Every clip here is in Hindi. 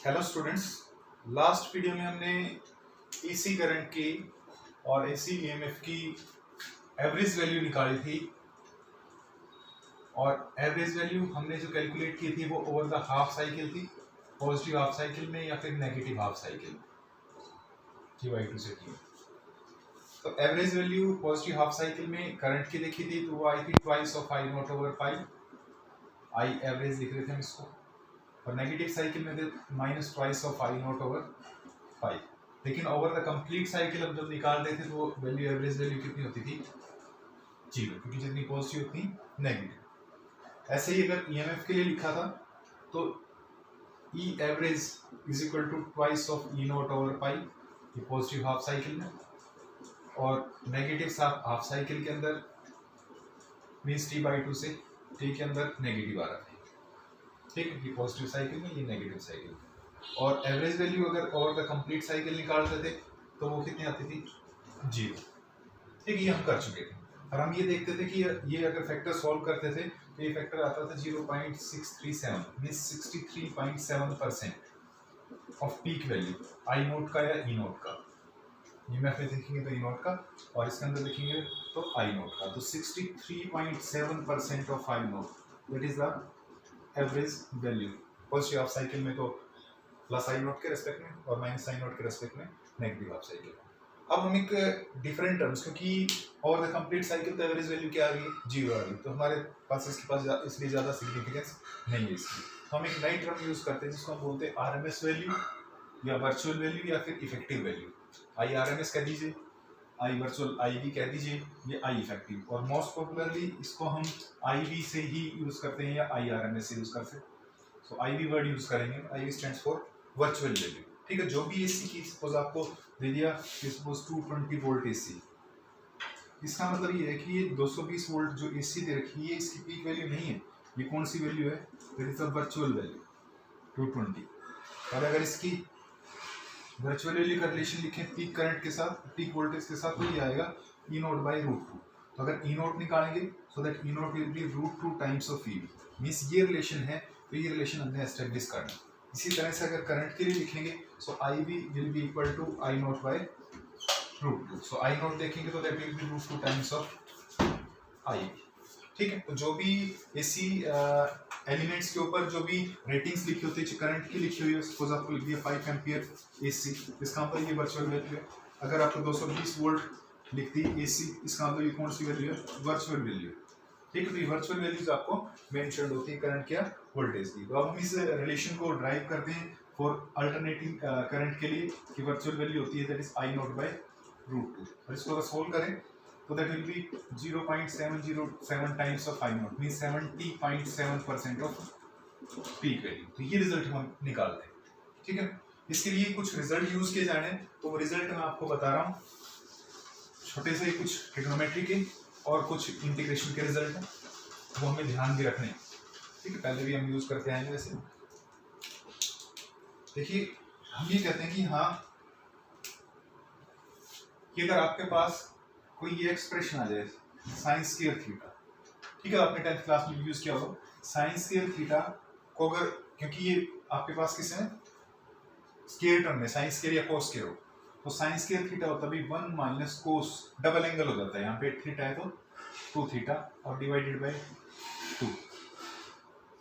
हेलो स्टूडेंट्स, लास्ट वीडियो में हमने एसी करंट की और एसी ईएमएफ की एवरेज वैल्यू निकाली थी और एवरेज वैल्यू हमने जो कैलकुलेट की थी वो ओवर द हाफ साइकिल थी, पॉजिटिव हाफ साइकिल में या फिर नेगेटिव हाफ साइकिल T/2 से T। तो average value positive half cycle में करंट की देखी थी तो वो आई थी twice of I not over pi, I average लिख रहे थे हम इसको, और नेगेटिव साइकिल में थे minus twice of I not over पाई। लेकिन ओवर द कंप्लीट साइकिल हम जब निकाल रहे थे तो वैल्यू एवरेज वैल्यू कितनी होती थी? 0, क्योंकि जितनी पॉजिटिव उतनी नेगेटिव। ऐसे ही अगर ईएमएफ के लिए लिखा था तो E average is equal to twice of E naught over pi, ये पॉजिटिव हाफ साइकिल में, और नेगेटिव हाफ साइकिल के अंदर मीन्स T/2 से T के अंदर नेगेटिव आ रहा है, ठीक है, ये पॉजिटिव साइकिल में, ये नेगेटिव साइकिल। और एवरेज वैल्यू अगर ओवर द कंप्लीट साइकिल निकालते थे तो वो कितनी आती थी? 0। ठीक है, ये हम कर चुके थे और हम ये देखते थे कि ये अगर फैक्टर सॉल्व करते थे तो ये फैक्टर आता था 0.637 means 63.7% of peak value I note का या ई नोट का। ये में देखेंगे तो ई नोट का और इसके अंदर देखेंगे तो आई नोट का, तो 63.7% of I note that is the average value positive half cycle में, तो प्लस आई नोट के रेस्पेक्ट में और माइनस आई नोट के रेस्पेक्ट में नेगेटिव हाफ साइकिल। अब हम एक डिफरेंट टर्म्स, क्योंकि ओवर द कंप्लीट साइकिल तो एवरेज वैल्यू क्या आ रही है? 0 आ रही है, तो हमारे पास इसके पास इसलिए ज़्यादा सिग्निफिकेंस नहीं है इसकी। तो हम एक नई टर्म यूज़ करते हैं जिसको हम बोलते हैं आरएमएस वैल्यू या वर्चुअल वैल्यू या फिर इफेक्टिव वैल्यू। आई आरएमएस कह दीजिए, आई वर्चुअल आई भी कह दीजिए, ये आई इफेक्टिव, और मोस्ट पॉपुलरली इसको हम आई वी से ही यूज़ करते हैं या आई आरएमएस से यूज़ करते हैं। So I V word use करेंगे, I V stands for virtual value. ठीक है, जो भी एसी की सपोज आपको दे दिया कि सपोज 220 वोल्ट एसी, इसका मतलब ये है कि ये 220 वोल्ट जो एसी दे रखी है इसकी पीक वैल्यू नहीं है, ये कौन सी वैल्यू है? That is the virtual value 220। और अगर इसकी वर्चुअल वैल्यू का रिलेशन लिखें पीक करंट के साथ, पीक वोल्टेज के साथ, तो ये आएगा ई नोट बाई √2। तो अगर ई नोट निकालेंगे so that E note will be √2 times of E, means ये रिलेशन है, तो ये रिलेशन हमने एस्टेब्लिश करना। इसी तरह से अगर करंट के लिए लिखेंगे so I V will be equal to I naught by √2। So I naught देखेंगे तो that will be √2 times of I. ठीक है, तो जो भी एसी एलिमेंट्स के ऊपर जो भी रेटिंग्स लिखी होती है, करंट की लिखी हुई है, सपोज आपको लिख दिया 5 एम्पियर एसी, इसका मतलब ये वर्चुअल वैल्यू है। अगर आपको 220 वोल्ट लिखती है एसी, इसका मतलब ये कौन सी वैल्यू है? Virtual value. ठीक है, तो ये वर्चुअल वैल्यूज आपको मेंशन्ड होती है करंट या वोल्टेज की। तो अब हम इस रिलेशन को ड्राइव करते हैं फॉर अल्टरनेटिंग करंट के लिए कि वर्चुअल वैल्यू होती है that is I naught by √2, और इसको अगर सोल्व करें तो that will be 0.707 times of I note means 70.7% of peak value. तो ये रिजल्ट हम निकालते हैं। ठीक है, इसके लिए कुछ रिजल्ट यूज किए जाने, तो वो रिजल्ट मैं आपको बता रहा हूँ। छोटे से कुछ ट्रिग्नोमेट्री के और कुछ इंटीग्रेशन के रिजल्ट हैं, वो हमें ध्यान भी रखने हैं। ठीक है, पहले भी हम यूज करते आएंगे वैसे। देखिए, हम ये कहते हैं कि हाँ, कि अगर आपके पास कोई ये एक्सप्रेशन आ जाए साइन स्क्वायर थीटा, ठीक है, आपने 10th क्लास में यूज किया होगा साइन स्क्वायर थीटा को, अगर क्योंकि ये आपके पास किस है स्क्वायर टर्म में, साइन स्क्वायर या कोस स्क्वायर हो, तो साइन स्क्वायर थीटा होता भी 1 माइनस कोस, डबल एंगल हो जाता है, यहाँ पे थीटा है तो 2 थीटा और डिवाइडेड बाय 2।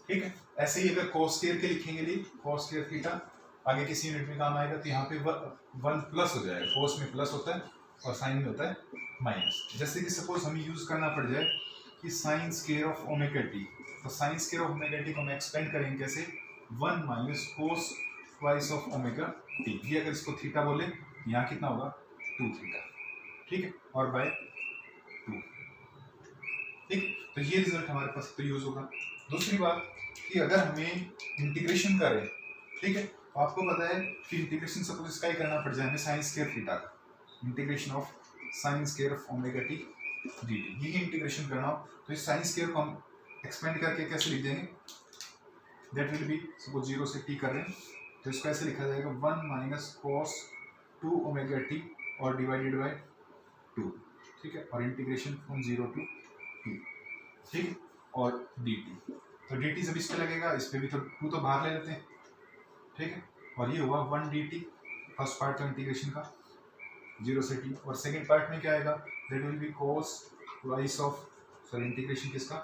ठीक है, ऐसे ही अगर कोस स्क्वायर के लिखेंगे लिए कोस स्क्वायर थीटा आगे किसी यूनिट में काम आएगा तो यहाँ पे 1 प्लस हो जाएगा, कोस में प्लस होता है और साइन में होता है माइनस। जैसे कि सपोज हमें यूज करना पड़ जाए कि sine square of omega T, तो sine square of omega T को हम एक्सपेंड करेंगे कैसे? 1 minus cos twice of omega T. ये अगर इसको थीटा बोले, यहाँ कितना होगा? 2 थीटा। ठीक है, और बाय 2। ठीक, तो ये रिजल्ट हमारे पास तो यूज होगा। दूसरी बात कि अगर हमें इंटीग्रेशन करें, ठीक है, तो आपको पता है कि इंटीग्रेशन सपोज इसका ही करना पड़ जाए हमें साइन स्क्वायर थीटा का, integration of sine square of omega T dt, ये इंटीग्रेशन करना हो तो इस साइन स्क्वायर को हम एक्सपेंड करके कैसे लिख देंगे? दैट विल बी सपोज 0 से t कर रहे हैं तो इसको ऐसे लिखा जाएगा 1 माइनस cos 2 ओमेगा टी और डिवाइडेड बाय 2। ठीक है, और इंटीग्रेशन फ्रॉम 0 टू t। ठीक है, और dt, तो dt जब इस पे लगेगा इस पे भी तो 2 तो बाहर ले लेते हैं। ठीक है, और ये हुआ 1 dt फर्स्ट पार्ट का इंटीग्रेशन का 0 से t, और सेकंड पार्ट में क्या आएगा, that will B cos twice of, sorry integration किसका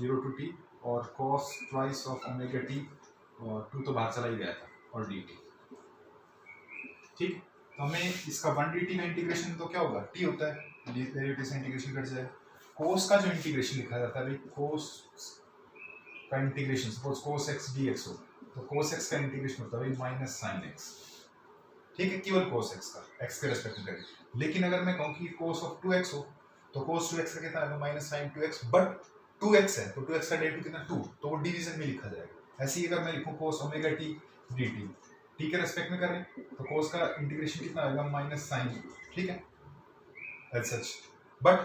0 to t और cos twice of omega t, और 2 तो बाहर चला ही गया था, और dt। ठीक, तो हमें इसका 1 dt का इंटीग्रेशन तो क्या होगा, t होता है, डेरिवेटिव से इंटीग्रेशन कट जाए। cos का जो इंटीग्रेशन लिखा जाता है भाई, cos का integration suppose cos x dx हो, तो cos x का इंटीग्रेशन होता है भाई माइनस sin x। ठीक है, केवल cos x का, x के रेस्पेक्ट में करें। लेकिन अगर मैं कहूँ कि cos of 2x हो, तो cos 2x का कितना आएगा, minus sin 2x, but 2x है तो 2x का डेरिवेटिव कितना 2, तो वो डिवीजन में लिखा जाएगा। ऐसे ही अगर मैं लिखूँ cos omega t dt, t के रेस्पेक्ट में करें तो cos का इंटीग्रेशन कितना आएगा, माइनस sin। ठीक है, एज सच, बट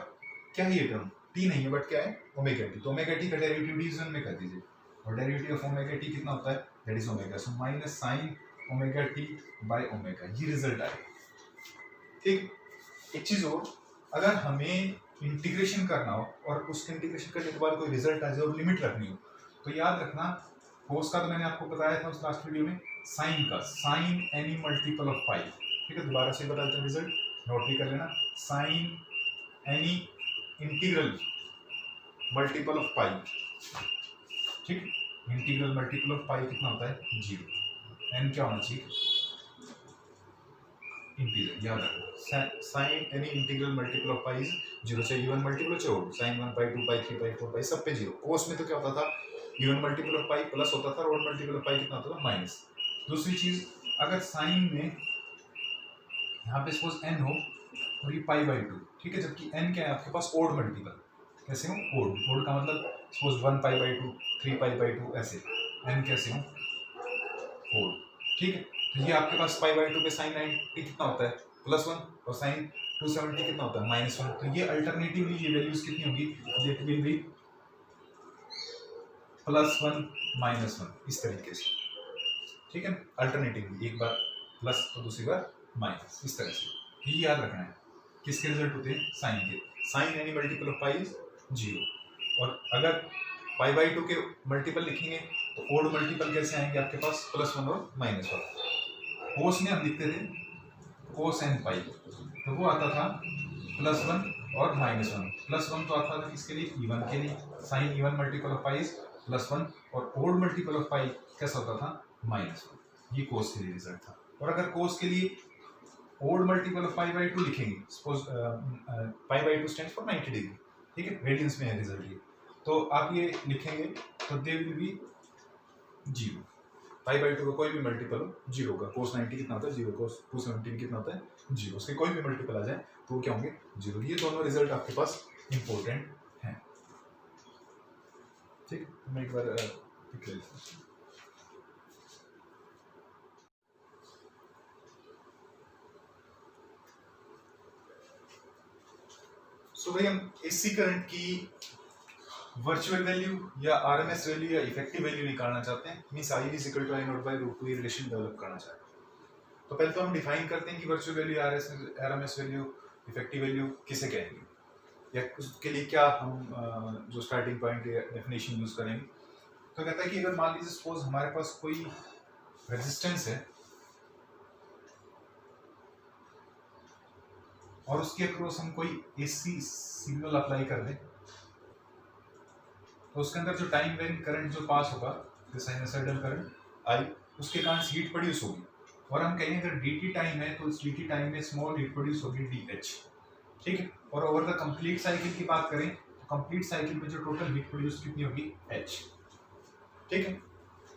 क्या है ये टर्म, t नहीं है बट क्या है, ओमेगा t, तो ओमेगा t का डेरिवेटिव डिवीजन में कर दीजिए, और डेरिवेटिव ऑफ ओमेगा t कितना होता है, that is omega, so minus sin omega t by omega, ये रिजल्ट आएगा। ठीक, एक चीज और, अगर हमें इंटीग्रेशन करना हो और उसके इंटीग्रेशन करने के बाद कोई रिजल्ट आ जाए और लिमिट रखनी हो, तो याद रखना cos का तो मैंने आपको बताया था उस लास्ट वीडियो में, sin का sin any multiple of pi. ठीक है, दोबारा से बता देते हैं रिजल्ट, नोट भी कर लेना, sin any integral multiple of pi. ठीक, इंटीग्रल मल्टीपल ऑफ पाई कितना होता है, 0, n क्या होना चाहिए, इंटीग्रल, याद रखो sine any integral multiple of pi is 0, चाहे इवन मल्टीपल चाहे odd, sin 1 pi 2 pi 3 pi 4 pi सब पे 0। कोस में तो क्या होता था, even multiple of pi plus होता था, और ओड मल्टीपल ऑफ पाई कितना होता था, माइनस। दूसरी चीज, अगर साइन में यहाँ पे सपोज n हो और ये पाई बाई 2, ठीक है, जबकि n क्या है आपके पास, ओड मल्टीपल, कैसे हो, ओड, ओड का मतलब suppose 1 pi by 2 3 pi by 2 ऐसे, n कैसे हो, ओड। ठीक है, तो ये आपके पास पाई बाई 2 पे साइन 90 कितना होता है, +1, और साइन 270 कितना होता है, -1। तो ये अल्टरनेटिवली ये वैल्यूज कितनी होगी, इट विल बी +1 -1 इस तरीके से। ठीक है, अल्टरनेटिवली एक बार प्लस तो दूसरी बार माइनस, इस तरह से। ये याद रखना है, किसके रिजल्ट होते हैं, साइन के। Sine any multiple of pi is 0, और अगर पाई बाई 2 के मल्टीपल लिखेंगे तो ओड मल्टीपल कैसे आएंगे आपके पास, +1 और -1। कोस में हम लिखते थे कोस एन पाई, तो वो आता था +1 और -1। +1 तो आता था किसके लिए, इवन के लिए, sine even multiple of pi is +1, और ओड मल्टीपल ऑफ पाई कैसा होता था, -1। ये कोस के लिए रिजल्ट था। और अगर कोस के लिए odd multiple of pi by 2 लिखेंगे, suppose pi by 2 stands for 90 degree, ठीक है, रेडियंस में है रिजल्ट ये, तो आप ये लिखेंगे तो they will be 0। Pi by 2 का कोई भी मल्टीपल हो 0 का, कोस 90 कितना होता है 0, कोस 270 कितना होता है 0, उसके कोई भी मल्टीपल आ जाए तो वो क्या होंगे 0। ये दोनों रिजल्ट आपके पास इंपॉर्टेंट हैं। ठीक, मैं एक बार लिख लेता हूं। सो भाई हम एसी करंट की वर्चुअल वैल्यू या आरएमएस वैल्यू या इफेक्टिव वैल्यू निकालना चाहते हैं, means I is equal to I not by root 2 ये रिलेशन डेवलप करना चाहते हैं। तो पहले तो हम डिफाइन करते हैं कि virtual value RMS value effective value किसे कहेंगे, या उसके लिए क्या हम जो स्टार्टिंग पॉइंट या डेफिनेशन यूज करेंगे। तो कहता है कि अगर मान लीजिए सपोज हमारे पास कोई रेजिस्टेंस है और उसके अक्रॉस हम कोई एसी सिग्नल अप्लाई कर दें, तो उसके अंदर जो टाइम वेरिंग करंट जो पास होगा, साइनसॉइडल करंट आई, उसके कारण हीट प्रोड्यूस होगी। और हम कहेंगे अगर dt टाइम है तो इस dt टाइम में स्मॉल हीट प्रोड्यूस होगी dh। ठीक है, और ओवर द कंप्लीट साइकिल की बात करें तो कंप्लीट साइकिल में जो टोटल हीट प्रोड्यूस कितनी होगी h। ठीक है,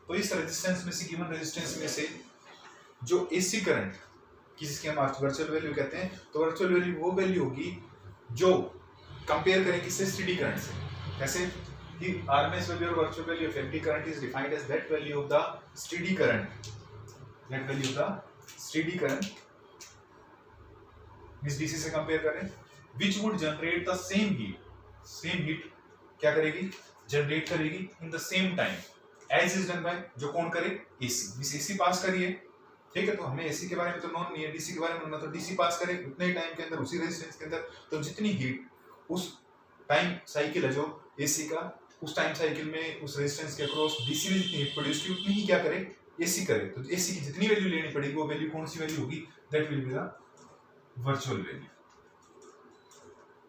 तो इस रेजिस्टेंस में से, गिवन रेजिस्टेंस में से जो एसी करंट किसके हम वर्चुअल वैल्यू कहते हैं, तो वर्चुअल वैल्यू वो वैल्यू होगी जो कंपेयर करें किससे, स्टेडी करंट से। कैसे कि RMS value or virtual value of FD current is defined as that value of the steady current, that value of the steady current इस DC से कंपेयर करें, which would generate the same heat क्या करेगी, जनरेट करेगी in the same time as is done by जो कौन करे, AC। इस AC पास करिए, ठीक है, तो हमें AC के बारे में तो नॉन नहीं है, DC के बारे में ना, तो DC पास करे उतने ही टाइम के अंदर उसी रेजिस्टेंस के अंदर, तो जितनी हीट उस टाइम साइकिल है जो AC का, उस टाइम साइकिल में उस रेजिस्टेंस के अक्रॉस DC में जितनी हीट प्रोड्यूस की उतनी ही क्या करे AC करे तो AC की जितनी वैल्यू लेनी पड़ेगी वो वैल्यू कौन सी वैल्यू होगी, that will be the virtual value,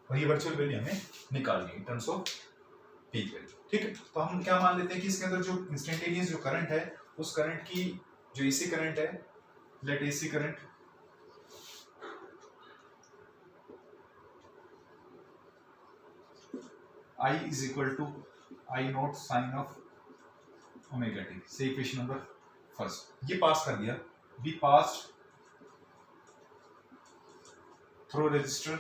और ये वर्चुअल वैल्यू हमें निकालनी है in terms of peak value. ठीक है, तो हम क्या मान लेते हैं कि इसके अंदर जो इंस्टेंटेनियस जो करंट है उस करंट की जो AC करंट है, let AC current I is equal to I naught sin of omega t, से इक्वेशन नंबर फर्स्ट ये पास कर दिया, बी पास्ड थ्रू रेजिस्टर,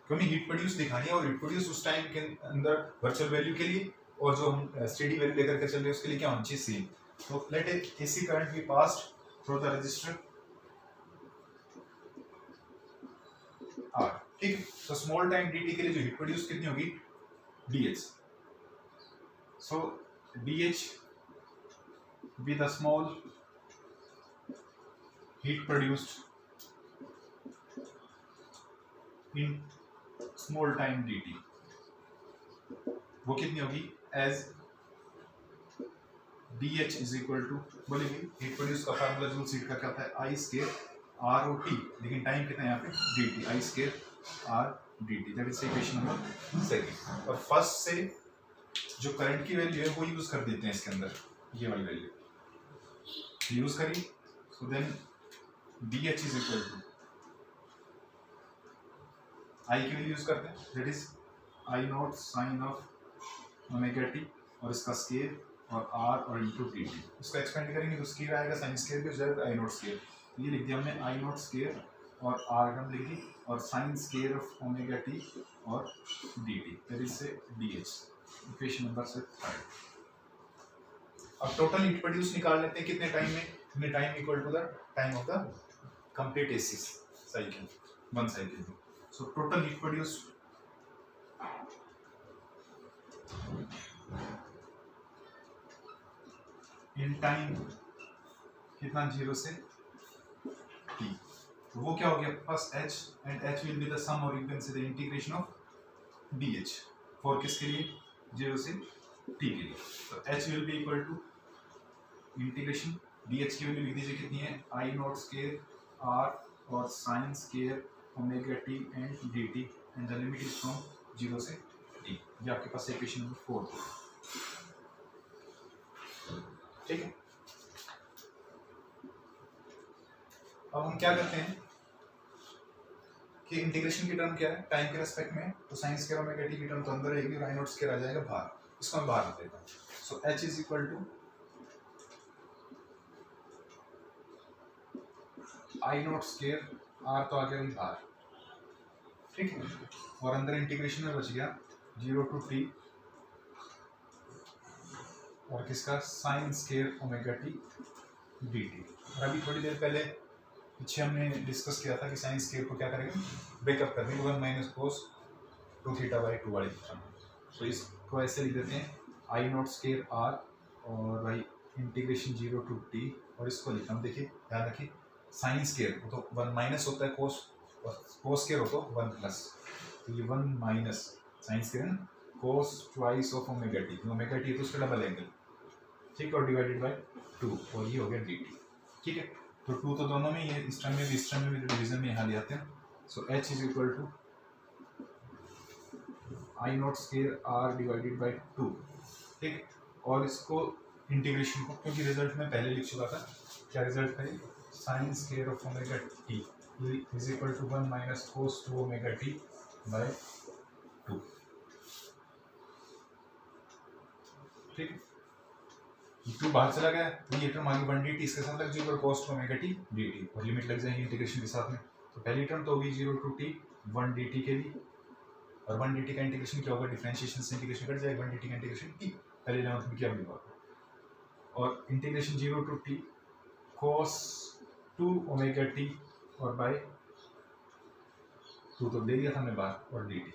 क्योंकि हीट प्रोड्यूस दिखानी है और हीट प्रोड्यूस उस टाइम के अंदर वर्चुअल वैल्यू के लिए और जो हम स्टेडी वैल्यू लेकर के चल रहे हैं उसके लिए क्या होना चाहिए, सेम। तो let AC current be passed through the resistor R, ठीक है। तो स्मॉल टाइम dt के लिए जो हीट प्रोड्यूस कितनी होगी, dH, so dH be the small heat produced in small time dt, वो कितनी होगी, as dH is equal to, बोलेंगे हीट प्रोड्यूस का फार्मूला जो हीट का क्या होता है, I square R O T, लेकिन टाइम कितना है यहाँ पे dt, I square R dt, that is equation number second. और फर्स्ट से जो करंट की वैल्यू है वो यूज कर देते हैं इसके अंदर, ये वाली वैल्यू यूज करी, so then dH is equal to I की वैल्यू यूज करते हैं, that is I naught sine of omega T और इसका स्केयर और आर और इंटू टी टी, इसका एक्सपेंड करेंगे तो स्केयर आएगा, साइन स्केयर भी हो जाएगा, आई नॉट स्केयर, ये लिख दिया हमने आई नॉट स्केयर और आर हम लिख दी और sine square of omega T और डी टी, दैट इज से dH, इक्वेशन नंबर से थर्ड। अब टोटल हीट प्रोड्यूस निकाल लेते हैं कितने टाइम में, time equal to the time of the complete AC cycle, one cycle. So total heat produce in time कितना, 0 से t, तो वो क्या हो गया first h and h will be the sum और you can say the integration of dH for किसके लिए, 0 से t के लिए, तो h will be equal to integration dH की वैल्यू लिख दीजिए कितनी है, आई नॉट स्केयर r और sine square omega t and dt and the limit is from 0 से t, ये आपके पास इक्वेशन नंबर 4 है, ठीक है। अब हम क्या करते हैं कि इंटीग्रेशन की टर्म क्या है, टाइम के रेस्पेक्ट में, तो साइन स्क्वायर ओमेगा टी की टर्म तो अंदर रहेगी और आई नॉट स्क्वायर आ जाएगा बाहर, इसको मैं बाहर लिख देता हूँ। So h is equal to I not square, r तो आ गया बाहर, ठीक है, और अंदर इंटीग्रेशन में बच गया 0 टू t और किसका, sine square omega T dt। और अभी थोड़ी देर पहले पीछे हमने डिस्कस किया था कि साइन स्क्वायर को क्या करेंगे, ब्रेकअप कर देंगे 1 माइनस कोस 2 थीटा बाई 2 वाली फॉर्म में। तो इसको ऐसे लिख देते हैं आई नॉट स्क्वायर आर और भाई इंटीग्रेशन 0 टू t, और इसको लिखा हम, देखिए ध्यान रखिए साइन स्क्वायर वो तो 1 माइनस होता है कोस, और कोस स्क्वायर हो तो 1 प्लस, तो ये 1 minus sine square cos twice of omega T, omega T तो उसका डबल एंगल, ठीक है, और डिवाइडेड बाय 2, और ये हो गया dt, ठीक है। तो 2 तो दोनों में ही है, इस टर्म में भी इस टर्म में भी, डिवीजन में यहाँ ले आते हैं। So h is equal to I not square r divided by 2, ठीक, और इसको इंटीग्रेशन को, क्योंकि रिजल्ट में पहले लिख चुका था, क्या रिजल्ट है, sine square of omega t is equal to 1 minus cos 2 omega t by 2, ठीक है। 2 बाहर चला गया तो ये टर्म आगे 1 dt इसके साथ लग जाएगी और cos ओमेगा t dt, और लिमिट लग जाएगी इंटीग्रेशन के साथ में, तो पहली टर्म तो होगी 0 टू t 1 dt के लिए, और 1 dt का इंटीग्रेशन क्या होगा, डिफरेंशिएशन से इंटीग्रेशन कट जाएगा, 1 dt का इंटीग्रेशन t, पहले 11th में क्या मिला, और integration 0 to t cos 2 omega t और बाय 2 तो ले लिया था हमने बाहर, और dt,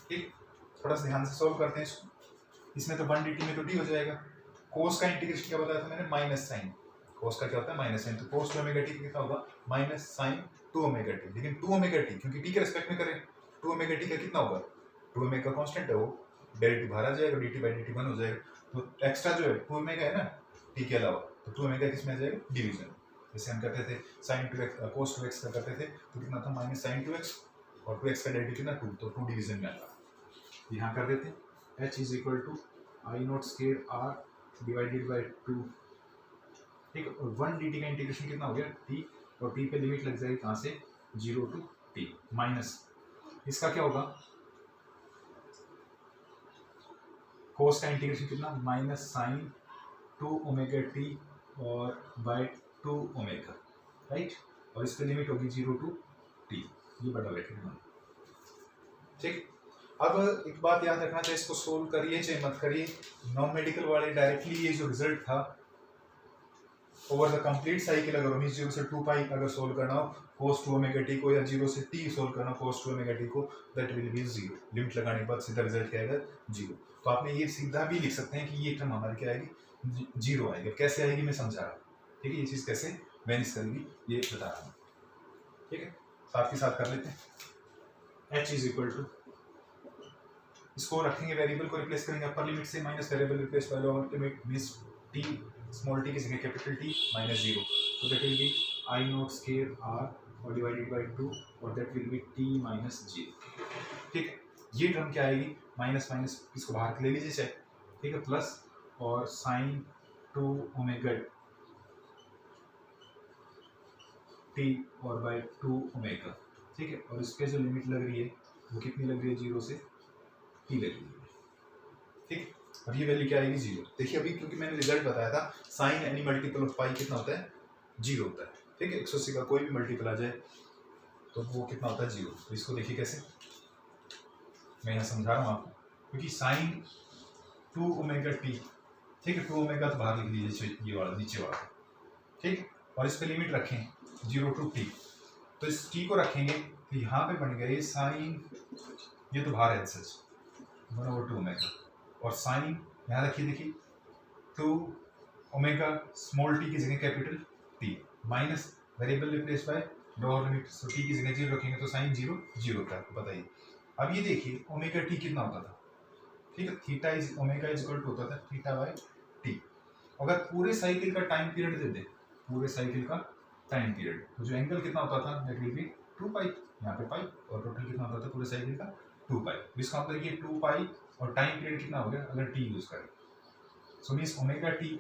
ठीक। थोड़ा सा ध्यान से सॉल्व करते हैं इसको, इसमें तो 1 dt में तो d हो जाएगा, कोस का इंटीग्रेशन क्या बताया था मैंने, माइनस साइन, कोस का क्या होता है माइनस साइन, तो कोस 2 ओमेगा टी कितना होगा, माइनस साइन 2 ओमेगा टी, लेकिन 2 ओमेगा टी क्योंकि टी के रेस्पेक्ट में करें, 2 ओमेगा टी का कितना होगा, 2 ओमेगा कांस्टेंट है वो, डेरिवेटिव बाहर आ जाएगा, dt बाई dt 1 हो जाएगा। तो एक्स्ट्रा जो है 2 ओमेगा है ना t के अलावा, तो 2 ओमेगा किस में आ जाएगा, डिवीजन। जैसे हम करते थे sin 2x cos 2x का करते थे तो कितना था माइनस sin 2x और 2x का डेरिवेटिव कितना 2, तो 2 डिवीजन में आता है। यहाँ कर देते हैं h is equal to I not square r divided by 2, ठीक है। और 1 dt का इंटीग्रेशन कितना हो गया t, और t पे लिमिट लग जाएगी कहाँ से 0 टू t, माइनस इसका क्या होगा cos का इंटीग्रेशन कितना माइनस साइन 2 ओमेगा t और बाय 2 ओमेगा, राइट। और इसकी लिमिट होगी 0 टू t, ये बड़ा ब्रैकेट में, ठीक। अब एक बात याद रखना, चाहे इसको सोल्व करिए चाहे मत करिए, नॉन मेडिकल वाले डायरेक्टली ये जो रिजल्ट था ओवर द कंप्लीट साइकिल, अगर हमें 0 से 2 पाई अगर सोल्व करना हो cos 2 ओमेगा t को, या 0 से t सोल्व करना हो cos 2 ओमेगा t को, दैट विल बी 0। लिमिट लगाने के बाद सीधा रिजल्ट क्या आएगा 0। तो आपने ये सीधा भी लिख सकते हैं कि ये टर्म हमारी क्या आएगी 0 आएगी। कैसे आएगी मैं समझा रहा हूँ, ठीक है। ये चीज़ कैसे वैनिश करेगी ये बता रहा हूँ, ठीक है। साथ ही साथ कर लेते हैं h इज इक्वल टू, इसको रखेंगे वेरिएबल को रिप्लेस करेंगे अपर लिमिट से, minus variable replace by lower limit means t small t की जगह कैपिटल T माइनस 0, तो that will be I not square r और डिवाइडेड बाय 2 और that will be t minus 0, ठीक है। ये टर्म क्या आएगी माइनस माइनस इसको बाहर ले लीजिए चाहे, ठीक है, प्लस और साइन 2 ओमेगा t और बाय 2 ओमेगा, ठीक है। और इसके जो लिमिट लग रही है वो कितनी लग रही है 0 से t लग रही है, ठीक। और ये वैल्यू क्या आएगी 0। देखिए अभी क्योंकि मैंने रिजल्ट बताया था साइन एनी मल्टीपल ऑफ पाई कितना होता है 0 होता है, ठीक है। 180 का कोई भी मल्टीपल आ जाए तो वो कितना होता है 0। तो इसको देखिए कैसे, मैं यहाँ समझा रहा हूँ आपको, क्योंकि साइन 2 ओमेगा t, ठीक है, 2 ओमेगा तो बाहर लिख लीजिए ये वाला नीचे वाला, ठीक। और इस पे लिमिट रखें 0 टू t, तो इस t को रखेंगे तो यहाँ पे बन गए साइन, ये तो बाहर है सच 1/2 ओमेगा, और साइन यहाँ रखिए देखिए 2 ओमेगा स्मॉल t की जगह capital t minus variable replace by lower limit, तो t की जगह 0 रखेंगे तो साइन 0 0 था, आपको बताइए। अब ये देखिए ओमेगा t कितना होता था, ठीक है, theta is omega is equal to होता था थीटा बाय t। अगर पूरे साइकिल का टाइम पीरियड दे दे, पूरे साइकिल का टाइम पीरियड, तो जो एंगल कितना होता था दैट विल बी 2 पाई, यहाँ पे पाई, और टोटल कितना होता था पूरे साइकिल का 2 पाई। इसका मतलब ये 2 पाई और टाइम पीरियड कितना हो गया अगर t यूज करें, so means omega t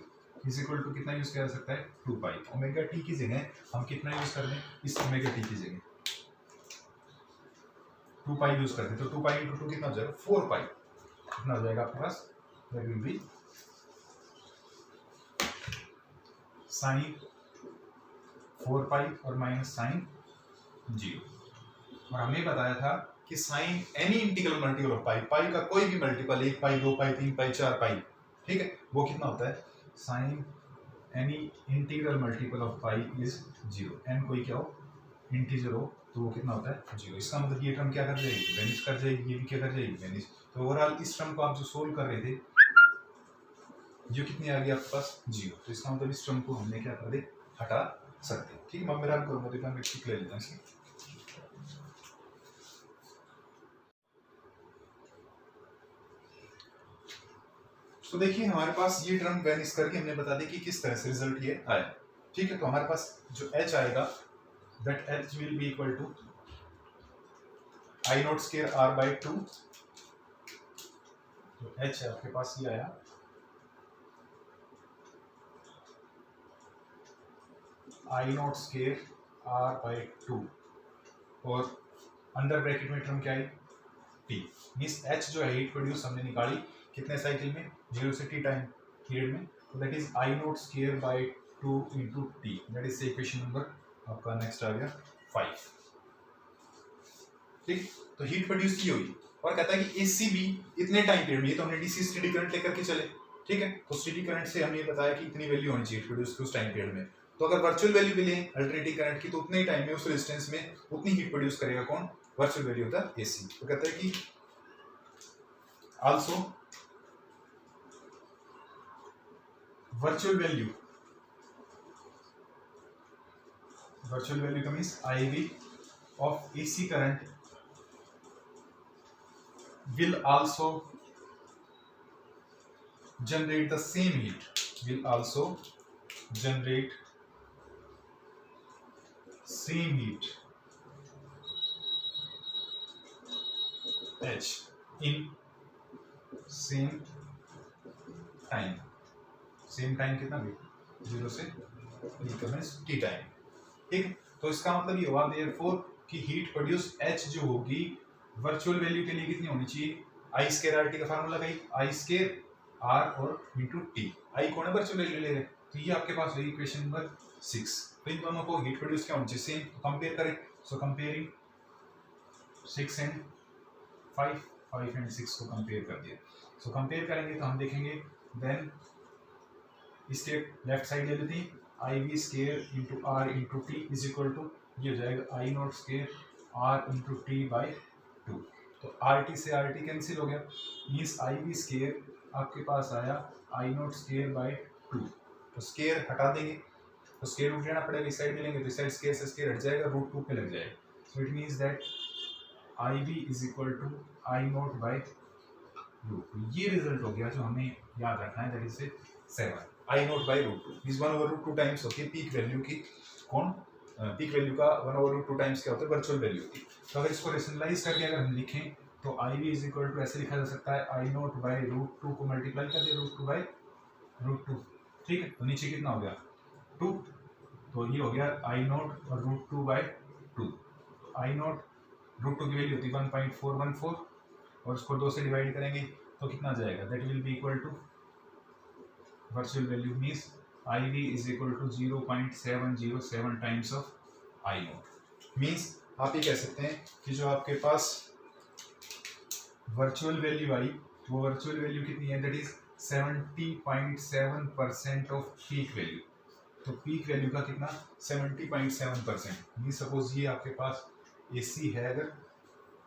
is equal to कितना यूज किया जा सकता है 2 पाई। ओमेगा t की जगह हम कितना यूज कर दें, इस ओमेगा t की जगह 2 पाई यूज करते, तो 2 पाई इंटू 2 कितना हो जाएगा 4 पाई, कितना हो जाएगा आपके पास that will be sine 4 pi और माइनस साइन 0। और हमने बताया था कि sine any integral multiple of pi, pi का कोई भी मल्टीपल 1 पाई 2 पाई 3 पाई 4 पाई, ठीक है, वो कितना होता है sine any integral multiple of pi is 0। N कोई क्या हो इंटीजर हो तो वो कितना होता है 0। इसका मतलब ये टर्म क्या कर जाएगी वैनिश कर जाएगी, ये भी क्या कर जाएगी वैनिश। तो ओवरऑल इस टर्म को आप जो सोल्व कर रहे थे जो कितनी आ गई आपके पास 0, तो इसका मतलब इस टर्म को हमने क्या कर दे हटा सकते हैं, ठीक है। मैं मेरा करूँगा देखा मैं ठीक ले लेता हूँ इसकी। तो देखिए हमारे पास ये टर्म वैनिश करके हमने बता दी कि किस तरह से रिजल्ट ये आया, ठीक है। तो हमारे पास जो h आएगा that h will be equal to I not square r by 2, जो h है आपके पास ये आया I not square r by 2, और अंडर ब्रैकेट में टर्म क्या है t, मींस h जो है हीट प्रोड्यूस हमने निकाली कितने साइकिल में 0 से t टाइम पीरियड में, तो that is I not square by 2 into T, that is equation number आपका नेक्स्ट आ गया 5, ठीक। तो हीट प्रोड्यूस की हुई और कहता है कि एसी भी इतने टाइम पीरियड में, ये तो हमने डीसी स्टेडी करंट लेकर के चले, ठीक है। तो स्टेडी करंट से हमने बताया कि इतनी वैल्यू होनी चाहिए प्रोड्यूस की उस टाइम पीरियड में, तो अगर वर्चुअल वैल्यू भी लें अल्टरनेटिंग करंट की तो उतने ही टाइम में उस रेजिस्टेंस में उतनी हीट प्रोड्यूस करेगा कौन वर्चुअल वैल्यू होता है एसी। तो कहता है कि also virtual value means IV of AC current will also generate the same heat, will also generate same heat H in same time. Same time कितना भी 0 से t टाइम, ठीक है। तो इसका मतलब ये हुआ देयरफॉर कि हीट प्रोड्यूस H जो होगी वर्चुअल वैल्यू के लिए कितनी होनी चाहिए, आई स्केयर RT का फार्मूला लगाई, आई स्केयर R और इंटू टी, आई कौन है वर्चुअल वैल्यू ले रहे हैं, तो ये आपके पास हुई इक्वेशन नंबर 6। तो इन दोनों को हीट प्रोड्यूस क्या होनी चाहिए, सेम, तो कंपेयर करें। सो कंपेयरिंग 6 एंड 5 एंड 6 को कंपेयर कर दिया। सो कंपेयर करेंगे तो हम देखेंगे देन इसके लेफ्ट साइड ले लेते हैं, I V square into R into T is equal to, ये हो जाएगा I not square R into T by 2। तो आर टी से आर टी कैंसिल हो गया, मीन्स आई वी स्केयर आपके पास आया आई नॉट स्केयर बाई 2। तो स्केयर हटा देंगे तो स्केयर रूट लेना पड़ेगा, इस साइड में लेंगे तो इस साइड स्केयर से स्केयर हट जाएगा, रूट 2 पे लग जाएगा। So it means that I V is equal to I nought by root 2। ये रिजल्ट हो गया जो हमें याद रखना है, that is 7 I nought by root 2 is 1/√2 times होती है पीक वैल्यू की, कौन पीक वैल्यू का 1/√2 टाइम्स क्या होता है वर्चुअल वैल्यू की। तो अगर इसको रेशनलाइज करके अगर हम लिखें तो आई वी इज इक्वल टू ऐसे लिखा जा सकता है आई नॉट बाई रूट 2 को मल्टीप्लाई कर दिया रूट 2 बाई रूट 2, ठीक है। तो नीचे कितना हो गया 2, तो ये हो गया आई नॉट और root 2 by 2। I nought root 2 की वैल्यू होती है 1.414 और उसको 2 से डिवाइड करेंगे तो कितना जाएगा, that will be equal to virtual value means I V is equal to 0.707 times of I nought. मीन्स आप ये कह सकते हैं कि जो आपके पास वर्चुअल वैल्यू आई वो वर्चुअल वैल्यू कितनी है, that is 70.7% of peak value. तो पीक वैल्यू का कितना 70.7%, मीन सपोज ये आपके पास AC है अगर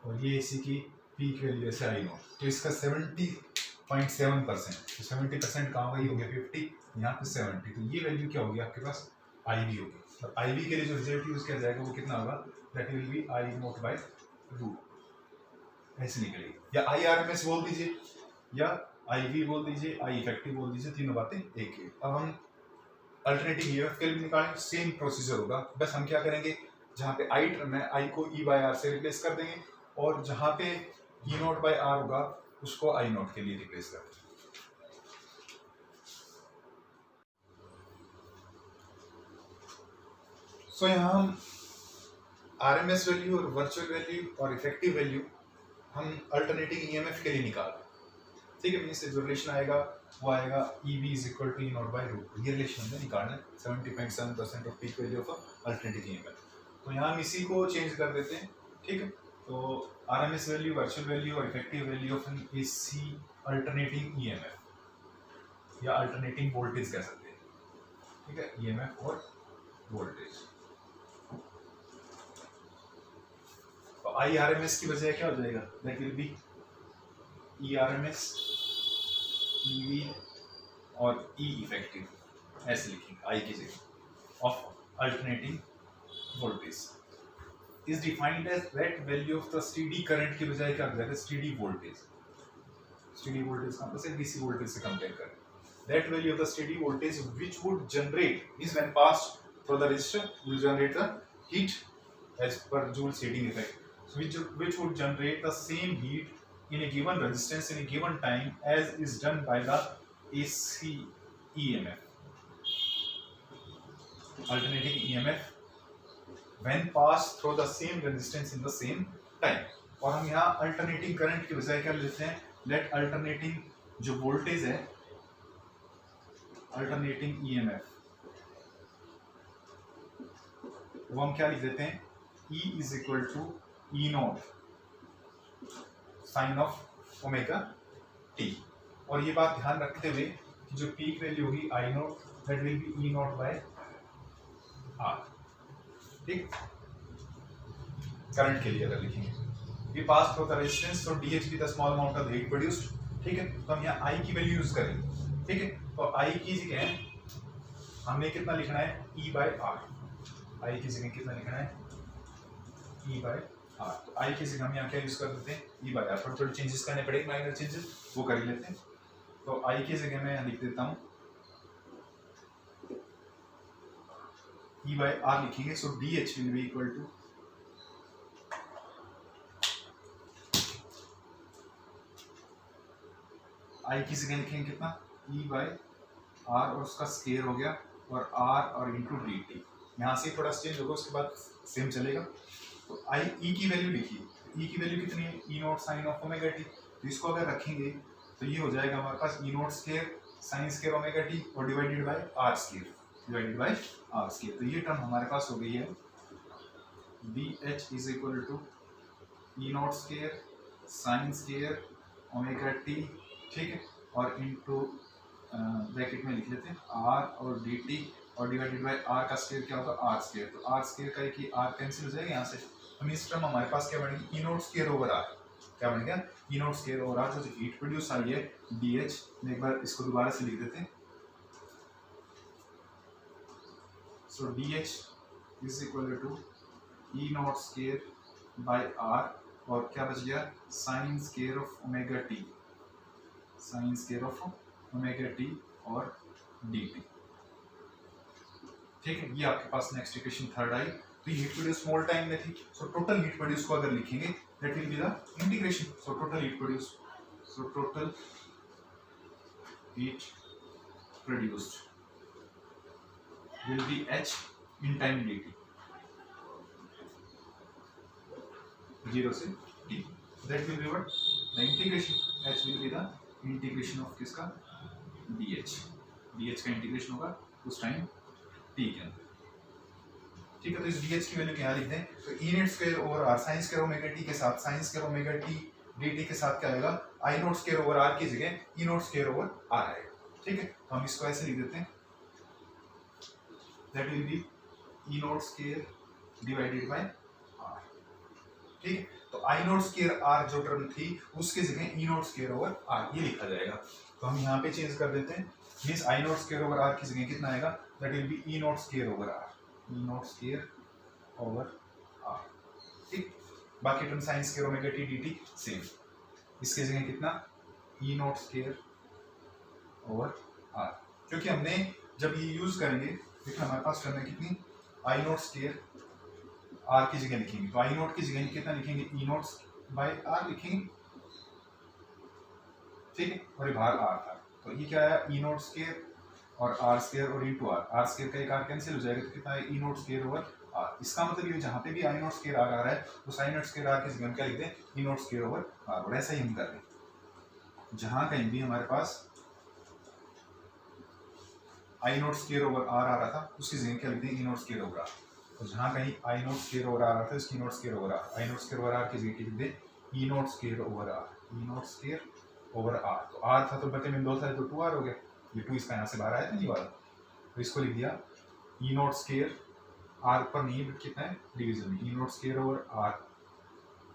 और ये AC की पीक वैल्यू ऐसे आई नॉट, तो इसका 70.7%, तो 70% कहाँ होगा, ये हो गया 50, यहाँ पे 70, तो ये वैल्यू क्या होगी आपके पास IV होगी। तो IV के लिए जो रिजल्ट यूज किया जाएगा वो कितना होगा, that will be I nought by root, ऐसे निकलेगी। या IRMS बोल दीजिए या IV बोल दीजिए, आई इफेक्टिव बोल दीजिए, तीनों बातें एक ही। अब हम अल्टरनेटिव EMF के लिए निकालें, सेम प्रोसीजर होगा, बस हम क्या करेंगे जहाँ पे आई टर्म है आई को E बाई आर से रिप्लेस कर देंगे और जहाँ पे E नॉट बाई आर होगा उसको आई नॉट के लिए रिप्लेस कर देंगे। सो यहाँ हम RMS वैल्यू और वर्चुअल वैल्यू और इफेक्टिव वैल्यू हम अल्टरनेटिव EMF के लिए निकाल, ठीक है। मीन्स जो रिलेशन आएगा वो आएगा EV is equal to E nought by root, ये रिलेशन हमें निकालना है 70.7% of peak value of alternative EMF। तो यहाँ हम इसी को चेंज कर देते हैं, ठीक है। तो RMS वैल्यू, वर्चुअल वैल्यू और effective value of an AC alternating EMF या अल्टरनेटिंग वोल्टेज कह सकते हैं, ठीक है, EMF और वोल्टेज। तो IRMS की बजाय क्या हो जाएगा, that will be ERMS, EV और E इफेक्टिव, ऐसे लिखेंगे I की जगह, of alternating voltage is defined as that value of the steady current की बजाय क्या हो जाएगा स्टेडी वोल्टेज। स्टेडी वोल्टेज का मतलब DC वोल्टेज से कंपेयर करें, that value of the steady voltage which would generate means when passed through the resistor will generate the heat as per Joule heating effect, which would generate the same heat in a given resistance in a given time as is done by the AC EMF, alternating EMF when passed through the same resistance in the same time। और हम यहाँ alternating current की बजाय क्या लेते हैं, let alternating जो voltage है alternating EMF वो हम क्या लिख देते हैं E is equal to E not sine of omega T. और ये बात ध्यान रखते हुए कि जो पीक वैल्यू होगी I naught that will be E naught by R, ठीक। करंट के लिए अगर लिखेंगे we pass through the resistance तो DH भी the small amount of heat produced, ठीक है। तो हम यहाँ I की वैल्यू यूज करेंगे, ठीक है। तो I की जगह हमने कितना लिखना है E बाय आर, I की जगह कितना लिखना है E बाय आर। तो आई की जगह हम यहाँ क्या यूज कर देते हैं E बाय आर, थोड़े थोड़े चेंजेस करने पड़ेंगे, माइनर चेंजेस वो कर लेते हैं। तो आई की जगह मैं लिख देता हूँ E by R लिखेंगे, so DH will be equal to I की जगह लिखेंगे कितना E by R और उसका स्केयर हो गया और R और इंटू डी टी, यहाँ से थोड़ा चेंज होगा उसके बाद सेम चलेगा। तो आई E की वैल्यू लिखिए, E की वैल्यू कितनी है E not sine of omega T, तो इसको अगर रखेंगे तो ये हो जाएगा हमारे पास E not square sine square omega T और divided by R square, divided by R square. तो ये टर्म हमारे पास हो गई है BH is equal to E not square sine square omega T, ठीक है, और इनटू ब्रैकेट में लिख लेते हैं R और dt और डिवाइडेड बाय R का स्केयर क्या होगा R स्केयर। तो R स्केयर का एक ही R कैंसिल हो जाएगा यहाँ से, हम इस टर्म हमारे पास क्या बनेगी E not square over R, क्या बनेगा E not square over R, जो हीट प्रोड्यूस आई है DH में, एक बार इसको दोबारा से लिख देते हैं। So DH is equal to E not square by R और क्या बच गया sine square of omega T, sine square of omega T और dt, ठीक है। ये आपके पास नेक्स्ट इक्वेशन थर्ड आई। तो हीट प्रोड्यूस स्मॉल टाइम में थी, सो टोटल हीट प्रोड्यूस को अगर लिखेंगे that will be the integration, so total heat produce, so total heat produced will be h in time dt, 0 से t, that will be what the integration, h will be the integration of किसका dh, dh का इंटीग्रेशन होगा उस टाइम t के अंदर, ठीक है। तो इस dh की वैल्यू यहाँ लिख दें, तो e not square over r sine square omega t के साथ sine square omega t dt के साथ क्या आएगा i not square over r की जगह e not square over r आएगा, ठीक है। तो हम इसको ऐसे लिख देते हैं that will be e not square divided by r, ठीक है। तो i नॉट स्क्वायर r जो टर्म थी उसके जगह e not square over r ये लिखा जाएगा। तो हम यहाँ पे चेंज कर देते हैं, means i not square over r की जगह कितना आएगा that will be e not square over r, e not square over r, ठीक। बाकी term sine square omega t dt same, इसके जगह कितना e not square over r, क्योंकि हमने जब ये यूज करेंगे देखिए हमारे पास टर्म है कितनी आई नॉट स्क्वायर आर की जगह लिखेंगे, तो आई नॉट की जगह कितना लिखेंगे ई नॉट बाय आर लिखेंगे, ठीक है। और ये बाहर आर था तो ये क्या आया ई नॉट स्क्वायर और आर स्क्वायर और इनटू आर, आर स्क्वायर का एक आर कैंसिल हो जाएगा तो कितना है ई नॉट स्क्वायर ओवर आर। इसका मतलब ये जहाँ पे भी आई नॉट स्क्वायर आर आ रहा है तो साइन नॉट स्क्वायर आर की जगह क्या लिख दें E naught square over R, और ऐसा ही हम कर रहे हैं जहाँ कहीं भी हमारे पास I not square over R आ रहा था उसकी जगह क्या लिखते हैं E naught square over R, तो जहाँ कहीं I not square over R आ रहा था उसकी naught square over R, I not square over R की जगह लिख दें E naught square over R, E naught square over R. तो आर था तो बटे में 2 था तो 2r हो गया, ये 2 इसका यहाँ से बाहर आया था ये वाला, तो इसको लिख दिया ई नॉट स्क्वायर आर पर नहीं बट कितना है डिवीजन में ई नॉट स्क्वायर ओवर आर,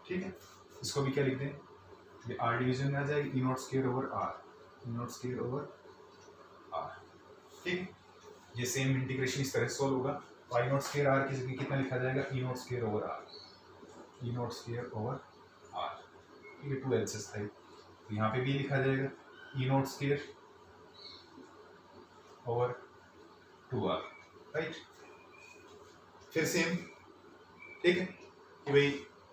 ठीक है। इसको भी क्या लिख दें ये आर डिवीजन में आ जाएगी E naught square over R, E naught square over R, ठीक। ये सेम इंटीग्रेशन इस तरह सॉल्व होगा, तो आई नॉट स्क्वायर आर की जगह कितना लिखा जाएगा E naught square over R, E naught square over R, ये 2 एल्सिस था, तो यहाँ पे भी लिखा जाएगा E naught square over 2r, right. फिर सेम, ठीक है कि भाई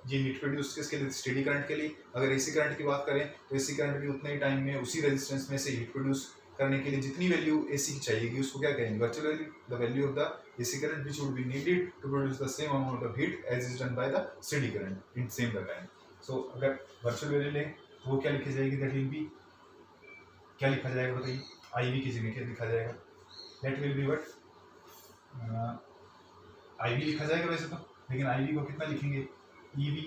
ये हीट प्रोड्यूस किसके लिए स्टेडी करंट के लिए, अगर एसी करंट की बात करें तो एसी करंट भी उतने ही टाइम में उसी रेजिस्टेंस में से हीट प्रोड्यूस करने के लिए जितनी वैल्यू एसी की चाहिएगी उसको क्या कहेंगे virtual value, the value of the AC current which would be needed to produce the same amount of heat as is done by the steady current in same the time. So अगर वर्चुअल वैल्यू लें तो वो क्या लिखी जाएगी दैट विल बी, क्या लिखा जाएगा बताइए आईवी की जगह क्या लिखा जाएगा that will be what I V लिखा जाएगा वैसे तो, लेकिन आईवी को कितना लिखेंगे ईवी,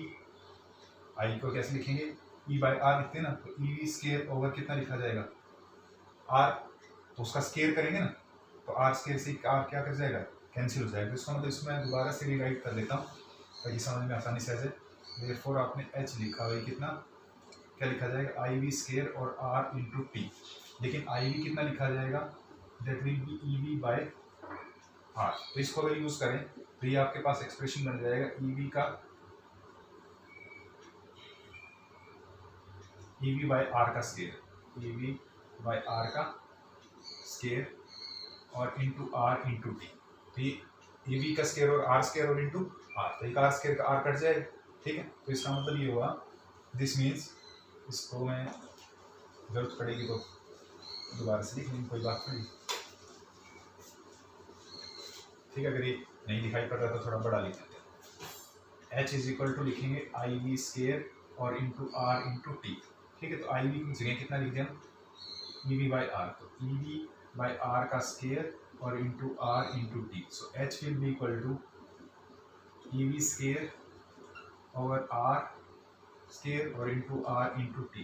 आई को कैसे लिखेंगे ई बाय आर लिखते हैं ना, तो ईवी स्क्वायर ओवर कितना लिखा जाएगा आर, तो उसका स्केयर करेंगे ना तो आर स्केयर से आर क्या कर जाएगा कैंसिल हो जाएगा, इसका मतलब इसमें दोबारा से रिराइट कर देता हूँ ताकि समझ में आसानी से आ जाए। देयरफॉर आपने एच लिखा हुआ है कितना क्या लिखा जाएगा आई वी स्केयर और आर इंटू टी, लेकिन आई वी कितना लिखा जाएगा that will be E V by R, तो इसको अगर यूज करें तो ये आपके पास एक्सप्रेशन बन जाएगा ई वी का ई वी बाय आर का square, E V by R का स्केयर और इंटू आर इंटू टी। तो ये वी का स्केयर और आर स्केयर और इंटू आर, तो एक आर स्केयर का आर कट जाएगा, ठीक है। तो इसका मतलब ये हुआ, दिस मीन्स, इसको मैं जरूरत पड़ेगी तो दोबारा से लिख लेंगे, कोई बात नहीं, ठीक है। अगर ये नहीं दिखाई पड़ रहा तो थोड़ा बड़ा लिख लेते हैं। एच इज इक्वल टू लिखेंगे आई वी स्केयर और इंटू आर इंटू टी, ठीक है। तो आई वी की जगह कितना लिख दिया, ई वी बाई आर, तो ई वी बाई आर का स्केयर और into R into T. So H will be equal to E V square over R square और इंटू आर इंटू टी,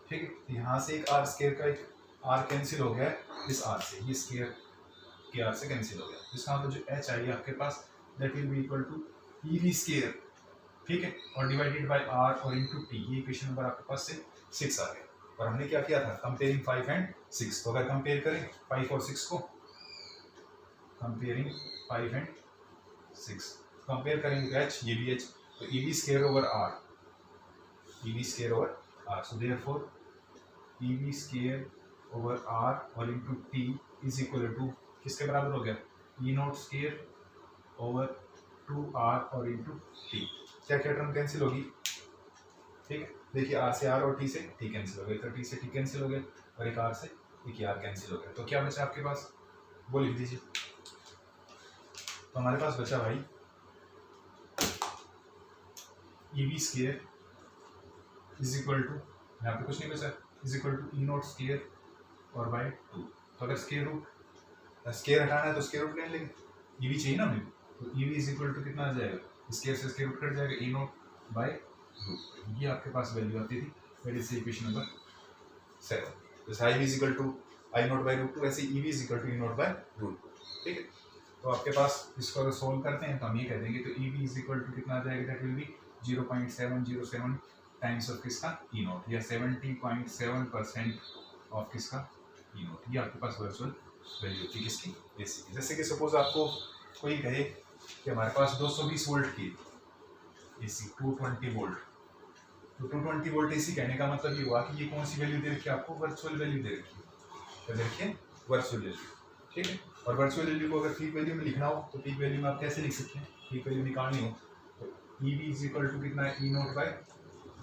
ठीक है। यहाँ से एक आर स्केयर का एक आर कैंसिल हो गया इस आर से, ये स्केयर के आर से कैंसिल हो गया। इसका मतलब जो एच आई आपके पास that will be equal to E V square, ठीक है, और डिवाइडेड बाय आर और इंटू टी। ये इक्वेशन नंबर आपके पास से 6 आ गया। और हमने क्या किया था, कंपेयरिंग 5 एंड 6। तो अगर कंपेयर करें 5 और 6 को, कंपेयरिंग 5 एंड 6 कंपेयर करेंगे एच, ये भी एच, तो E V square over R, E V square over R, so therefore E V square over R और into T is equal to किसके बराबर हो गया, ई नॉट स्केयर ओवर 2r और इंटू टी। क्या क्या टर्म कैंसिल होगी, ठीक है। देखिए आर से आर और टी से टी कैंसिल हो गया, तो टी से टी कैंसिल हो गया और एक आर से एक आर कैंसिल हो गया। तो क्या बचा आपके पास, वो लिख दीजिए। तो हमारे पास बचा भाई E V square is equal to, यहाँ पे कुछ नहीं बचा, is equal to E nought square और बाय 2। तो अगर स्केयर रूट, स्केयर हटाना है तो स्केयर रूट ले लेंगे, ई वी चाहिए ना हमें, तो E V is equal to कितना आ जाएगा, स्केयर से स्केयर रूट कट जाएगा, ई नॉट बाय रूट। ये आपके पास वैल्यू आती थी, दैट इज इक्वेशन नंबर 7। जैसे I V is equal to I not by root 2, ऐसे E V is equal to E naught by root 2, ठीक है। तो आपके पास इसको अगर सोल्व करते हैं तो हम ये कह देंगे, तो E V is equal to कितना आ जाएगा, that will be 0.707 times of किसका, ई नॉट, या 70.7% ऑफ किसका, ई नॉट। ये आपके पास वर्चुअल वैल्यू थी किसकी, एसी की। जैसे कि सपोज आपको कोई कहे कि हमारे पास 220 वोल्ट की एसी 220 वोल्ट, तो 220 वोल्ट एसी कहने का मतलब ये हुआ कि ये कौन सी वैल्यू दे रखी है आपको, वर्चुअल वैल्यू दे रखी है, तो देखिए वर्चुअल वैल्यू, ठीक है। और वर्चुअल वैल्यू को अगर पीक वैल्यू में लिखना हो तो पीक वैल्यू में आप कैसे लिख सकते हैं, पीक वैल्यू निकालनी हो तो E V is equal to कितना है, ई नॉट बाय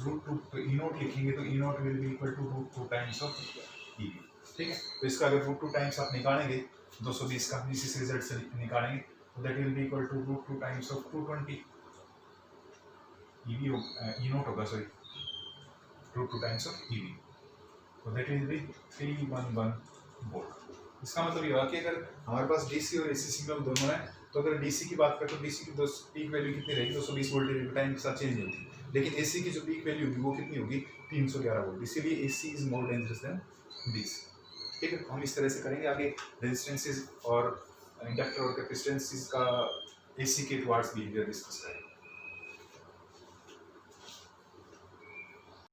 रूट 2। तो ई नॉट लिखेंगे तो E naught will be equal to root 2 times of E V, ठीक है। तो इसका अगर रूट 2 टाइम्स आप निकालेंगे 220 का, इस रिजल्ट से निकालेंगे, तो that will be equal to root 2 times of 220 E V, E naught होगा, sorry, root 2 times of E V, तो दैट विल बी 311 वोल्ट। इसका मतलब ये हुआ कि अगर हमारे पास डीसी और एसी सिग्नल दोनों है, तो अगर डीसी की बात करें तो डीसी की पीक वैल्यू कितनी रहेगी, 220 वोल्ट टाइम के साथ चेंज नहीं होती, लेकिन एसी की जो पीक वैल्यू होगी वो कितनी होगी, 311 वोल्ट। इसीलिए AC is more dangerous than DC, ठीक है। हम इस तरह से करेंगे आगे, रेजिस्टेंसेस और इंडक्टर और कैपेसिटेंसेस का एसी के टुवर्ड्स बिहेवियर डिस्कस करेंगे।